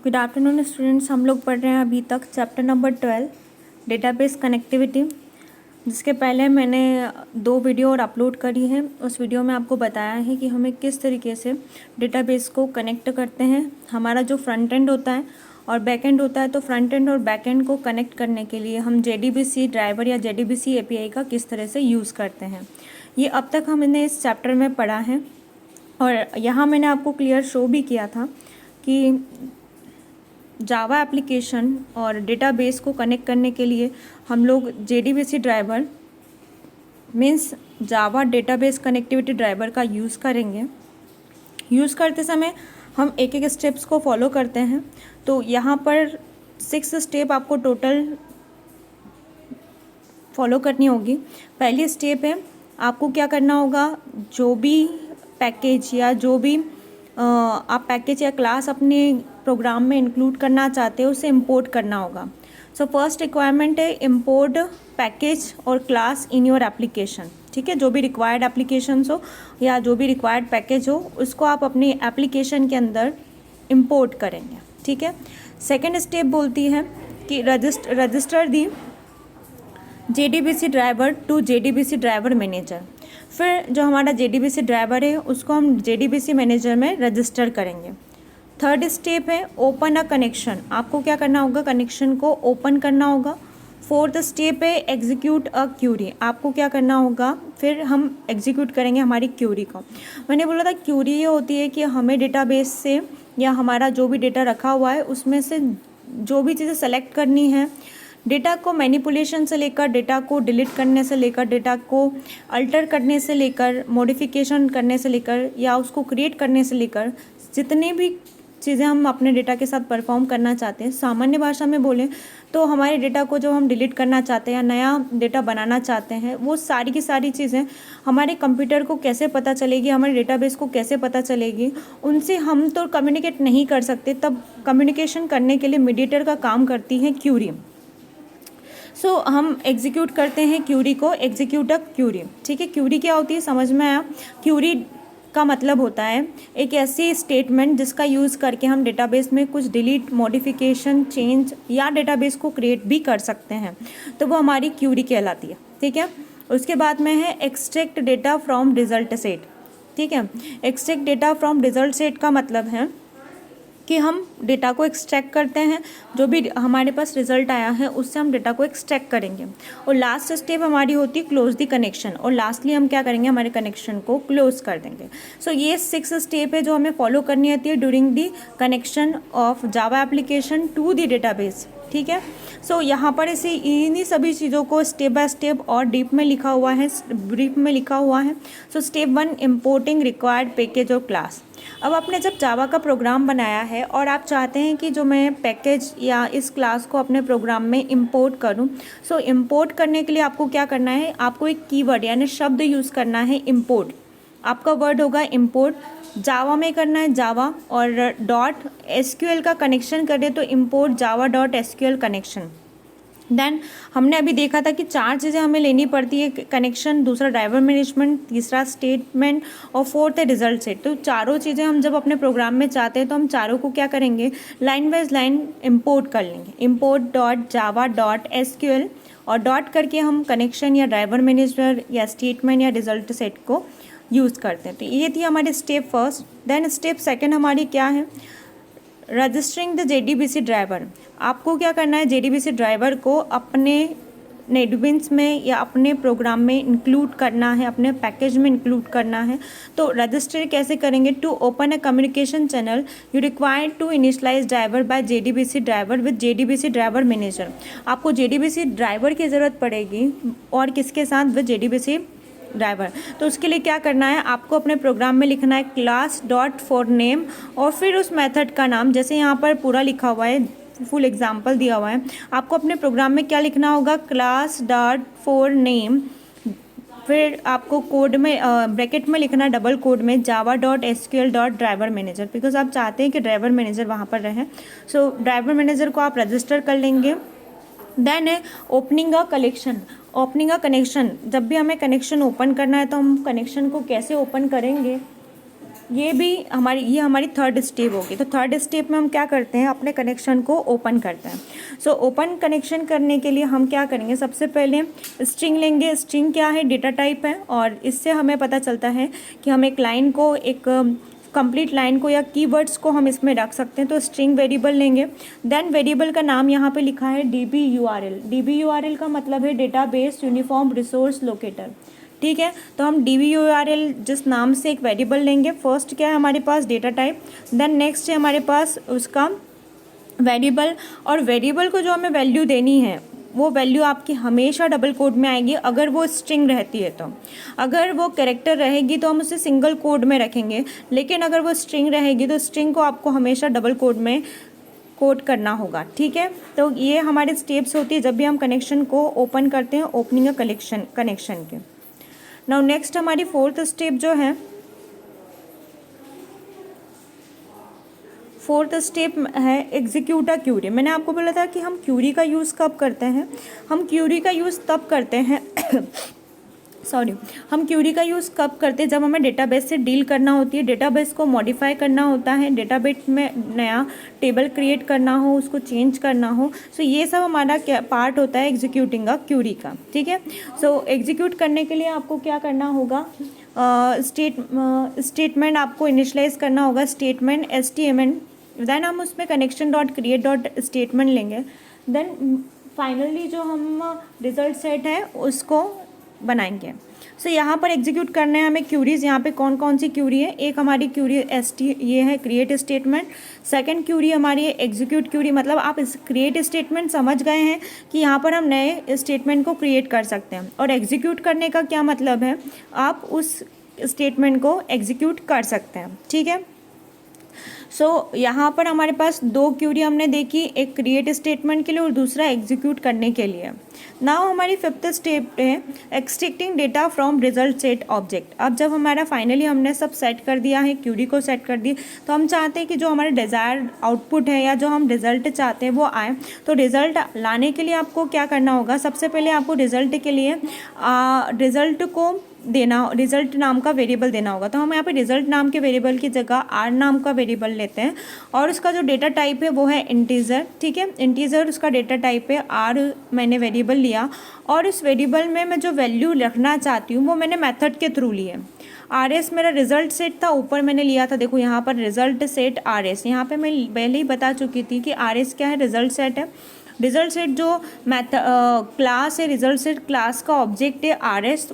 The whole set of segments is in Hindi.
Good afternoon students. हम लोग पढ़ रहे हैं अभी तक चैप्टर नंबर 12 डेटाबेस कनेक्टिविटी, जिसके पहले मैंने 2 वीडियो और अपलोड करी है। उस वीडियो में आपको बताया है कि हमें किस तरीके से डेटाबेस को कनेक्ट करते हैं। हमारा जो फ्रंट एंड होता है और बैक एंड होता है, तो फ्रंट एंड और बैक एंड को कनेक्ट करने के लिए हम JDBC ड्राइवर या JDBC API का किस तरह से यूज़ करते हैं, ये अब तक हमने इस चैप्टर में पढ़ा है। और यहाँ मैंने आपको क्लियर शो भी किया था कि जावा एप्लीकेशन और डेटाबेस को कनेक्ट करने के लिए हम लोग JDBC ड्राइवर मीन्स जावा डेटाबेस कनेक्टिविटी ड्राइवर का यूज़ करेंगे। यूज़ करते समय हम एक एक स्टेप्स को फॉलो करते हैं। तो यहाँ पर 6 स्टेप आपको टोटल फॉलो करनी होगी। पहली स्टेप है, आपको क्या करना होगा, जो भी पैकेज या जो भी आप पैकेज या क्लास अपने प्रोग्राम में इंक्लूड करना चाहते हो उसे इंपोर्ट करना होगा। सो फर्स्ट रिक्वायरमेंट है इंपोर्ट पैकेज और क्लास इन योर एप्लीकेशन। ठीक है, जो भी रिक्वायर्ड एप्लीकेशंस हो या जो भी रिक्वायर्ड पैकेज हो उसको आप अपनी एप्लीकेशन के अंदर इंपोर्ट करेंगे। ठीक है, सेकेंड स्टेप बोलती है कि register the JDBC driver to JDBC driver manager. फिर जो हमारा JDBC ड्राइवर है उसको हम JDBC मैनेजर में रजिस्टर करेंगे। थर्ड स्टेप है ओपन अ कनेक्शन। आपको क्या करना होगा, कनेक्शन को ओपन करना होगा। फोर्थ स्टेप है एग्जीक्यूट अ क्यूरी। आपको क्या करना होगा, फिर हम एग्जीक्यूट करेंगे हमारी क्यूरी को। मैंने बोला था क्यूरी ये होती है कि हमें डेटाबेस से या हमारा जो भी डेटा रखा हुआ है उसमें से जो भी चीज़ें सेलेक्ट करनी है, डेटा को मैनिपुलेशन से लेकर डेटा को डिलीट करने से लेकर डेटा को अल्टर करने से लेकर मॉडिफिकेशन करने से लेकर या उसको क्रिएट करने से लेकर जितनी भी चीज़ें हम अपने डेटा के साथ परफॉर्म करना चाहते हैं, सामान्य भाषा में बोलें तो हमारे डेटा को जो हम डिलीट करना चाहते हैं या नया डेटा बनाना चाहते हैं, वो सारी की सारी चीज़ें हमारे कंप्यूटर को कैसे पता चलेगी, हमारे डेटाबेस को कैसे पता चलेगी, उनसे हम तो कम्युनिकेट नहीं कर सकते। तब कम्युनिकेशन करने के लिए मीडिएटर का काम करती है क्यूरी। सो हम एग्जीक्यूट करते हैं क्यूरी को, एग्जीक्यूट अ क्यूरी। ठीक है, क्यूरी क्या होती है समझ में आया। क्यूरी का मतलब होता है एक ऐसी स्टेटमेंट जिसका यूज़ करके हम डेटाबेस में कुछ डिलीट, मॉडिफिकेशन, चेंज या डेटाबेस को क्रिएट भी कर सकते हैं, तो वो हमारी क्यूरी कहलाती है। ठीक है, उसके बाद में है extract data from result set. ठीक है, extract data from result set का मतलब है कि हम डेटा को एक्सट्रैक्ट करते हैं, जो भी हमारे पास रिजल्ट आया है उससे हम डेटा को एक्सट्रैक्ट करेंगे। और लास्ट स्टेप हमारी होती है क्लोज द कनेक्शन, और लास्टली हम क्या करेंगे, हमारे कनेक्शन को क्लोज कर देंगे। सो ये 6 स्टेप है जो हमें फॉलो करनी होती है during the connection of Java application to the database. ठीक है, सो यहाँ पर इसे इन्हीं सभी चीज़ों को स्टेप बाय स्टेप और डीप में लिखा हुआ है, ब्रीफ में लिखा हुआ है। So step 1 importing required package और क्लास। अब आपने जब जावा का प्रोग्राम बनाया है और आप चाहते हैं कि जो मैं पैकेज या इस क्लास को अपने प्रोग्राम में इंपोर्ट करूं, सो इंपोर्ट करने के लिए आपको क्या करना है, आपको एक कीवर्ड यानी शब्द यूज़ करना है इंपोर्ट। आपका वर्ड होगा इंपोर्ट। जावा में करना है जावा, और .SQL का कनेक्शन करें तो import Java .SQL connection. Then हमने अभी देखा था कि 4 चीज़ें हमें लेनी पड़ती है, कनेक्शन, दूसरा ड्राइवर मैनेजमेंट, तीसरा स्टेटमेंट और फोर्थ है रिजल्ट सेट। तो चारों चीज़ें हम जब अपने प्रोग्राम में चाहते हैं तो हम चारों को क्या करेंगे, लाइन वाइज लाइन इंपोर्ट कर लेंगे। इंपोर्ट .java.SQL और डॉट करके हम कनेक्शन या ड्राइवर मैनेजर या स्टेटमेंट या रिजल्ट सेट को यूज़ करते हैं। तो ये थी हमारी step first. Then step second हमारी क्या है, रजिस्टरिंग द JDBC ड्राइवर। आपको क्या करना है, JDBC ड्राइवर को अपने नेटबिन्स में या अपने प्रोग्राम में इंक्लूड करना है, अपने पैकेज में इंक्लूड करना है। तो रजिस्टर कैसे करेंगे, to open a communication channel you require to initialise driver by JDBC driver with JDBC driver manager. आपको JDBC ड्राइवर की ज़रूरत पड़ेगी और किसके साथ, विद JDBC ड्राइवर। तो उसके लिए क्या करना है, आपको अपने प्रोग्राम में लिखना है क्लास डॉट फॉर नेम और फिर उस मेथड का नाम, जैसे यहाँ पर पूरा लिखा हुआ है, फुल एग्जांपल दिया हुआ है। आपको अपने प्रोग्राम में क्या लिखना होगा, क्लास डॉट फॉर नेम, फिर आपको कोड में ब्रैकेट में लिखना है डबल कोड में java.SQL ड्राइवर मैनेजर, बिकॉज आप चाहते हैं कि ड्राइवर मैनेजर वहाँ पर रहे। सो ड्राइवर मैनेजर को आप रजिस्टर कर लेंगे। देन है opening a collection, opening a connection. जब भी हमें कनेक्शन ओपन करना है तो हम कनेक्शन को कैसे ओपन करेंगे, ये हमारी थर्ड स्टेप होगी। तो थर्ड स्टेप में हम क्या करते हैं, अपने कनेक्शन को ओपन करते हैं। सो ओपन कनेक्शन करने के लिए हम क्या करेंगे, सबसे पहले स्ट्रिंग लेंगे। स्ट्रिंग क्या है, डेटा टाइप है, और इससे हमें पता चलता है कि हम एक लाइन को, एक कंप्लीट लाइन को या कीवर्ड्स को हम इसमें रख सकते हैं। तो स्ट्रिंग वेरिएबल लेंगे। देन वेरिएबल का नाम यहाँ पे लिखा है DBURL। DBURL का मतलब है डेटाबेस यूनिफॉर्म रिसोर्स लोकेटर। ठीक है, तो हम DBURL जिस नाम से एक वेरिएबल लेंगे। फर्स्ट क्या है हमारे पास, डेटा टाइप। देन नेक्स्ट है हमारे पास उसका वेरिएबल, और वेरिएबल को जो हमें वैल्यू देनी है वो वैल्यू आपकी हमेशा डबल कोड में आएगी अगर वो स्ट्रिंग रहती है। तो अगर वो कैरेक्टर रहेगी तो हम उसे सिंगल कोड में रखेंगे, लेकिन अगर वो स्ट्रिंग रहेगी तो स्ट्रिंग को आपको हमेशा डबल कोड में कोड करना होगा। ठीक है, तो ये हमारे स्टेप्स होती है जब भी हम कनेक्शन को ओपन करते हैं, ओपनिंग अ कनेक्शन के। नाउ नेक्स्ट हमारी फोर्थ स्टेप जो है, फोर्थ स्टेप है एग्जीक्यूट अ क्यूरी। मैंने आपको बोला था कि हम क्यूरी का यूज़ कब करते हैं, हम क्यूरी का यूज़ तब करते हैं हम क्यूरी का यूज़ कब करते हैं, जब हमें डेटाबेस से डील करना होती है, डेटाबेस को मॉडिफाई करना होता है, डेटाबेस में नया टेबल क्रिएट करना हो, उसको चेंज करना हो। सो ये सब हमारा क्या पार्ट होता है एग्जीक्यूटिंग अ क्यूरी का। ठीक है, सो एग्जीक्यूट करने के लिए आपको क्या करना होगा, स्टेटमेंट आपको इनिशलाइज करना होगा, स्टेटमेंट HTML। देन हम उसमें connection dot create dot statement लेंगे। देन फाइनली जो हम रिजल्ट सेट है उसको बनाएंगे। सो यहाँ पर एग्जीक्यूट करने हैं हमें क्यूरीज। यहाँ पे कौन कौन सी क्यूरी है, एक हमारी क्यूरी ये है क्रिएट स्टेटमेंट। सेकंड क्यूरी हमारी है एग्जीक्यूट क्यूरी। मतलब आप इस क्रिएट स्टेटमेंट समझ गए हैं कि यहाँ पर हम नए स्टेटमेंट को क्रिएट कर सकते हैं, और एग्जीक्यूट करने का क्या मतलब है, आप उस स्टेटमेंट को एग्जीक्यूट कर सकते हैं। ठीक है, सो यहाँ पर हमारे पास दो क्यूरी हमने देखी, एक क्रिएट स्टेटमेंट के लिए और दूसरा एग्जीक्यूट करने के लिए। नाउ हमारी फिफ्थ स्टेप है extracting data from result set object. अब जब हमारा फाइनली हमने सब सेट कर दिया है, क्यूरी को सेट कर दी, तो हम चाहते हैं कि जो हमारे डिज़ायर्ड आउटपुट है या जो हम रिजल्ट चाहते हैं वो आए। तो रिजल्ट लाने के लिए आपको क्या करना होगा, सबसे पहले आपको रिजल्ट के लिए रिजल्ट को देना, रिजल्ट नाम का वेरिएबल देना होगा। तो हम यहाँ पे रिजल्ट नाम के वेरिएबल की जगह R नाम का वेरिएबल लेते हैं, और उसका जो डेटा टाइप है वो है इंटीजर। ठीक है, इंटीजर उसका डेटा टाइप है, R मैंने वेरिएबल लिया, और इस वेरिएबल में मैं जो वैल्यू रखना चाहती हूँ वो मैंने मेथड के थ्रू ली है। RS मेरा रिजल्ट सेट था, ऊपर मैंने लिया था, देखो यहाँ पर रिजल्ट सेट RS। यहाँ पे मैं पहले ही बता चुकी थी कि RS क्या है, रिजल्ट सेट है। रिजल्ट सेट जो क्लास है, रिजल्ट सेट क्लास का ऑब्जेक्ट है RS।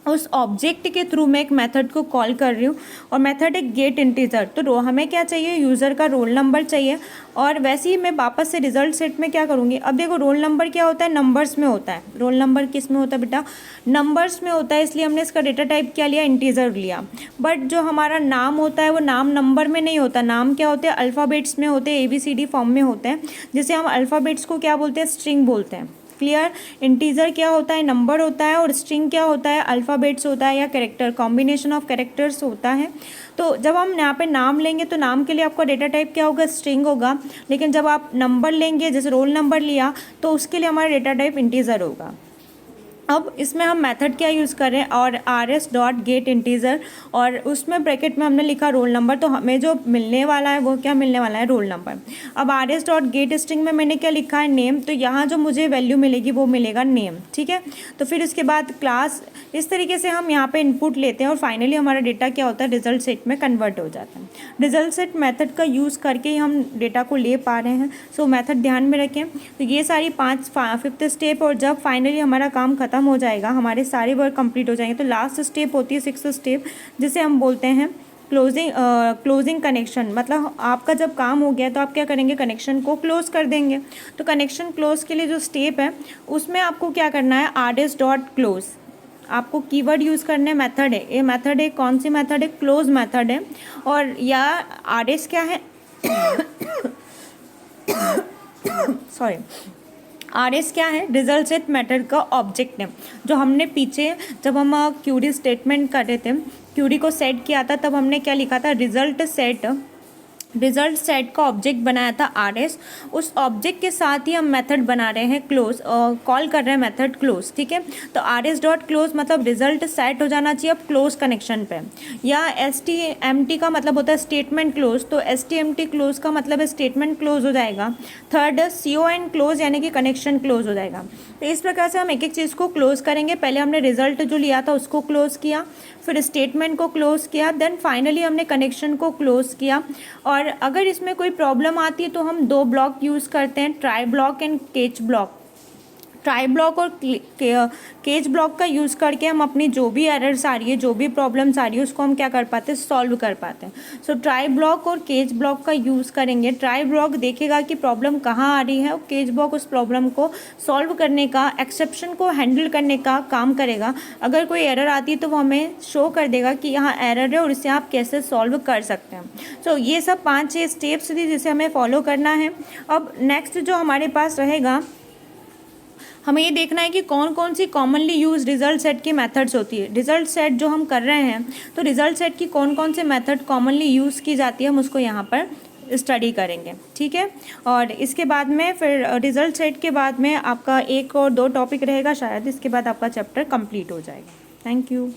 उस ऑब्जेक्ट के थ्रू मैं एक मेथड को कॉल कर रही हूँ, और मेथड है गेट इंटीजर। तो हमें क्या चाहिए, यूज़र का रोल नंबर चाहिए। और वैसे ही मैं वापस से रिजल्ट सेट में क्या करूँगी, अब देखो रोल नंबर क्या होता है, नंबर्स में होता है। रोल नंबर किस में होता है बेटा, नंबर्स में होता है, इसलिए हमने इसका डेटा टाइप क्या लिया, इंटीजर लिया। बट जो हमारा नाम होता है वो नाम नंबर में नहीं होता, नाम क्या होते हैं, अल्फ़ाबेट्स में होते हैं, ABCD फॉर्म में होते हैं, जिसे हम अल्फ़ाबेट्स को क्या बोलते हैं, स्ट्रिंग बोलते हैं। क्लियर, इंटीजर क्या होता है, नंबर होता है, और स्ट्रिंग क्या होता है, अल्फ़ाबेट्स होता है या कैरेक्टर, कॉम्बिनेशन ऑफ कैरेक्टर्स होता है। तो जब हम यहाँ पे नाम लेंगे तो नाम के लिए आपका डेटा टाइप क्या होगा, स्ट्रिंग होगा। लेकिन जब आप नंबर लेंगे, जैसे रोल नंबर लिया, तो उसके लिए हमारा डेटा टाइप इंटीजर होगा। अब इसमें हम मेथड क्या यूज़ कर रहे हैं, और RS डॉट गेट इंटीजर, और उसमें ब्रैकेट में हमने लिखा रोल नंबर। तो हमें जो मिलने वाला है वो क्या मिलने वाला है, रोल नंबर। अब RS डॉट गेट स्ट्रिंग में मैंने क्या लिखा है, नेम। तो यहाँ जो मुझे वैल्यू मिलेगी वो मिलेगा नेम। ठीक है, तो फिर उसके बाद क्लास, इस तरीके से हम यहाँ पे इनपुट लेते हैं, और फाइनली हमारा डेटा क्या होता है, रिजल्ट सेट में कन्वर्ट हो जाता है। रिजल्ट सेट मेथड का यूज़ करके ही हम डेटा को ले पा रहे हैं। सो मेथड ध्यान में रखें। तो ये सारी फिफ्थ स्टेप, और जब फाइनली हमारा काम खत्म हो जाएगा, हमारे सारे वर्क कंप्लीट हो जाएंगे, तो लास्ट स्टेप होती है सिक्स्थ स्टेप, जिसे हम बोलते हैं क्लोजिंग कनेक्शन। मतलब आपका जब काम हो गया तो आप क्या करेंगे, कनेक्शन को क्लोज कर देंगे। तो कनेक्शन क्लोज के लिए जो स्टेप है उसमें आपको क्या करना है, RS डॉट क्लोज। आपको कीवर्ड यूज़ करना है, मेथड है, ये मेथड है, कौन सी मेथड है, क्लोज मेथड है। और या RS क्या है सॉरी, RS क्या है, रिजल्ट सेट मेथड का ऑब्जेक्ट है। जो हमने पीछे जब हम क्यूरी स्टेटमेंट कर रहे थे, क्यूरी को सेट किया था, तब हमने क्या लिखा था, रिजल्ट सेट रिजल्ट सेट का ऑब्जेक्ट बनाया था RS, उस ऑब्जेक्ट के साथ ही हम मेथड बना रहे हैं क्लोज, कॉल कर रहे हैं मेथड क्लोज, ठीक है। तो RS डॉट क्लोज मतलब रिजल्ट सेट हो जाना चाहिए अब क्लोज कनेक्शन पे, या STMT का मतलब होता है स्टेटमेंट क्लोज, तो STMT क्लोज का मतलब है स्टेटमेंट क्लोज हो जाएगा। थर्ड CON क्लोज यानी कि कनेक्शन क्लोज हो जाएगा। तो इस प्रकार से हम एक एक चीज़ को क्लोज करेंगे। पहले हमने रिजल्ट जो लिया था उसको क्लोज किया, फिर स्टेटमेंट को क्लोज किया, देन फाइनली हमने कनेक्शन को क्लोज किया। और अगर इसमें कोई प्रॉब्लम आती है तो हम दो ब्लॉक यूज़ करते हैं, ट्राई ब्लॉक एंड केच ब्लॉक। ट्राई ब्लॉक और केज ब्लॉक का यूज़ करके हम अपनी जो भी एरर्स आ रही है, जो भी प्रॉब्लम्स आ रही है, उसको हम क्या कर पाते हैं, सॉल्व कर पाते हैं। सो ट्राई ब्लॉक और केज ब्लॉक का यूज़ करेंगे। ट्राई ब्लॉक देखेगा कि प्रॉब्लम कहाँ आ रही है, और केज ब्लॉक उस प्रॉब्लम को सॉल्व करने का, एक्सेप्शन को हैंडल करने का काम करेगा। अगर कोई एरर आती है तो वो हमें शो कर देगा कि यहाँ एरर है और इसे आप कैसे सॉल्व कर सकते हैं। सो ये सब 5-6 स्टेप्स थी जिसे हमें फॉलो करना है। अब नेक्स्ट जो हमारे पास रहेगा, हमें ये देखना है कि कौन कौन सी कॉमनली यूज रिजल्ट सेट की मेथड्स होती है। रिजल्ट सेट जो हम कर रहे हैं, तो रिजल्ट सेट की कौन कौन से मेथड कॉमनली यूज़ की जाती है, हम उसको यहाँ पर स्टडी करेंगे, ठीक है। और इसके बाद में फिर रिजल्ट सेट के बाद में आपका 1 और 2 टॉपिक रहेगा शायद, इसके बाद आपका चैप्टर कंप्लीट हो जाएगा। Thank you.